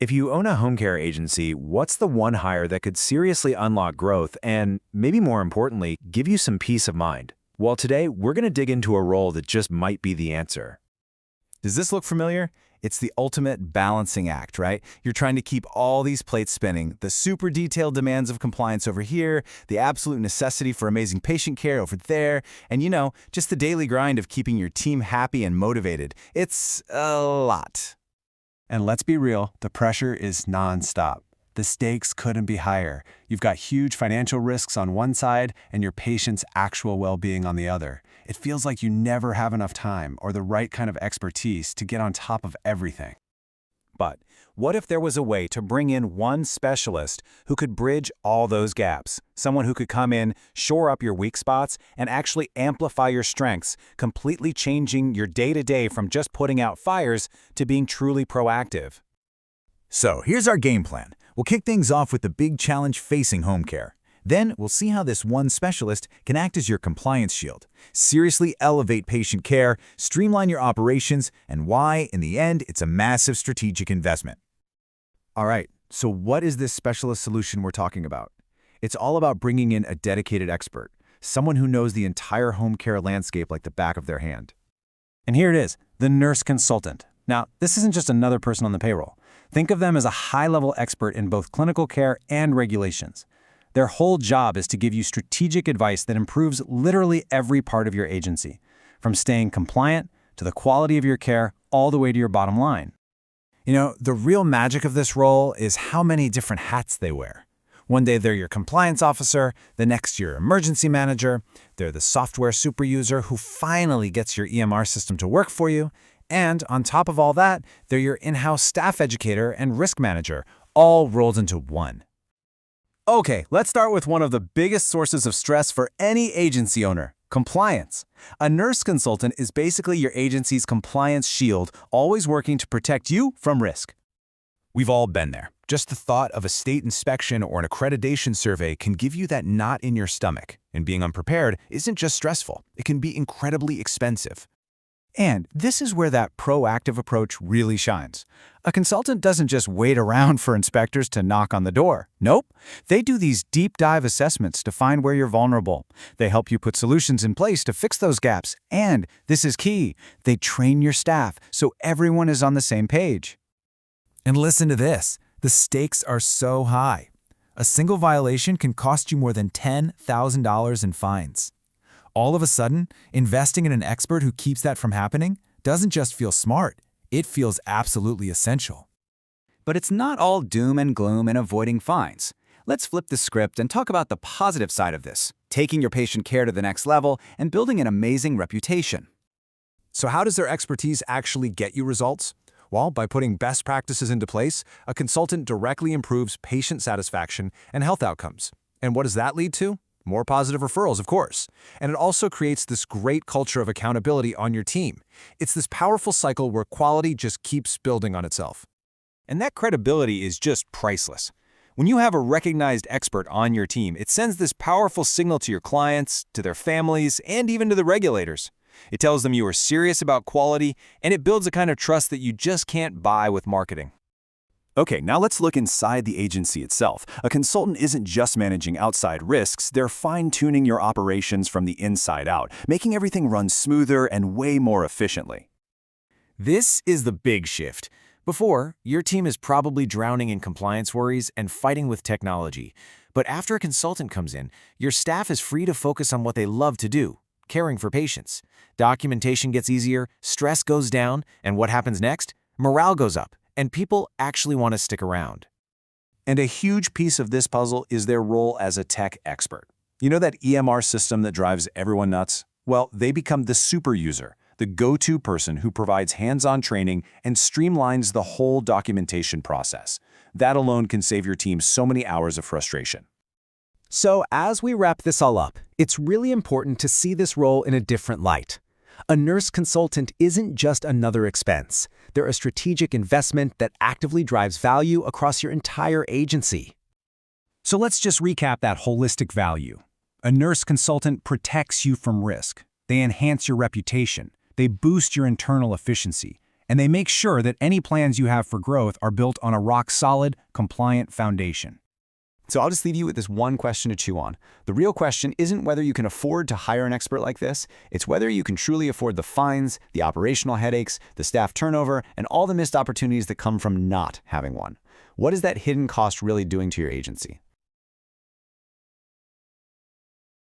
If you own a home care agency, what's the one hire that could seriously unlock growth and, maybe more importantly, give you some peace of mind? Well, today we're going to dig into a role that just might be the answer. Does this look familiar? It's the ultimate balancing act, right? You're trying to keep all these plates spinning, the super detailed demands of compliance over here, the absolute necessity for amazing patient care over there, and just the daily grind of keeping your team happy and motivated. It's a lot. And let's be real, the pressure is nonstop. The stakes couldn't be higher. You've got huge financial risks on one side and your patient's actual well-being on the other. It feels like you never have enough time or the right kind of expertise to get on top of everything. But what if there was a way to bring in one specialist who could bridge all those gaps? Someone who could come in, shore up your weak spots, and actually amplify your strengths, completely changing your day-to-day from just putting out fires to being truly proactive. So here's our game plan. We'll kick things off with the big challenge facing home care. Then we'll see how this one specialist can act as your compliance shield, seriously elevate patient care, streamline your operations, and why, in the end, it's a massive strategic investment. All right, so what is this specialist solution we're talking about? It's all about bringing in a dedicated expert, someone who knows the entire home care landscape like the back of their hand. And here it is, the nurse consultant. Now, this isn't just another person on the payroll. Think of them as a high-level expert in both clinical care and regulations. Their whole job is to give you strategic advice that improves literally every part of your agency, from staying compliant to the quality of your care all the way to your bottom line. The real magic of this role is how many different hats they wear. One day they're your compliance officer, the next your emergency manager, they're the software super user who finally gets your EMR system to work for you, and on top of all that, they're your in-house staff educator and risk manager, all rolled into one. Okay, let's start with one of the biggest sources of stress for any agency owner, compliance. A nurse consultant is basically your agency's compliance shield, always working to protect you from risk. We've all been there. Just the thought of a state inspection or an accreditation survey can give you that knot in your stomach. And being unprepared isn't just stressful, it can be incredibly expensive. And this is where that proactive approach really shines. A consultant doesn't just wait around for inspectors to knock on the door. Nope. They do these deep dive assessments to find where you're vulnerable. They help you put solutions in place to fix those gaps. And this is key. They train your staff so everyone is on the same page. And listen to this. The stakes are so high. A single violation can cost you more than $10,000 in fines. All of a sudden, investing in an expert who keeps that from happening doesn't just feel smart, it feels absolutely essential. But it's not all doom and gloom in avoiding fines. Let's flip the script and talk about the positive side of this, taking your patient care to the next level and building an amazing reputation. So how does their expertise actually get you results? Well, by putting best practices into place, a consultant directly improves patient satisfaction and health outcomes. And what does that lead to? More positive referrals, of course. And it also creates this great culture of accountability on your team. It's this powerful cycle where quality just keeps building on itself. And that credibility is just priceless. When you have a recognized expert on your team, it sends this powerful signal to your clients, to their families, and even to the regulators. It tells them you are serious about quality, and it builds a kind of trust that you just can't buy with marketing. Okay, now let's look inside the agency itself. A consultant isn't just managing outside risks, they're fine-tuning your operations from the inside out, making everything run smoother and way more efficiently. This is the big shift. Before, your team is probably drowning in compliance worries and fighting with technology. But after a consultant comes in, your staff is free to focus on what they love to do, caring for patients. Documentation gets easier, stress goes down, and what happens next? Morale goes up, and people actually want to stick around. And a huge piece of this puzzle is their role as a tech expert. You know that EMR system that drives everyone nuts? Well, they become the super user, the go-to person who provides hands-on training and streamlines the whole documentation process. That alone can save your team so many hours of frustration. So as we wrap this all up, it's really important to see this role in a different light. A nurse consultant isn't just another expense. They're a strategic investment that actively drives value across your entire agency. So let's just recap that holistic value. A nurse consultant protects you from risk. They enhance your reputation. They boost your internal efficiency. and they make sure that any plans you have for growth are built on a rock-solid, compliant foundation. So I'll just leave you with this one question to chew on. The real question isn't whether you can afford to hire an expert like this, it's whether you can truly afford the fines, the operational headaches, the staff turnover, and all the missed opportunities that come from not having one. What is that hidden cost really doing to your agency?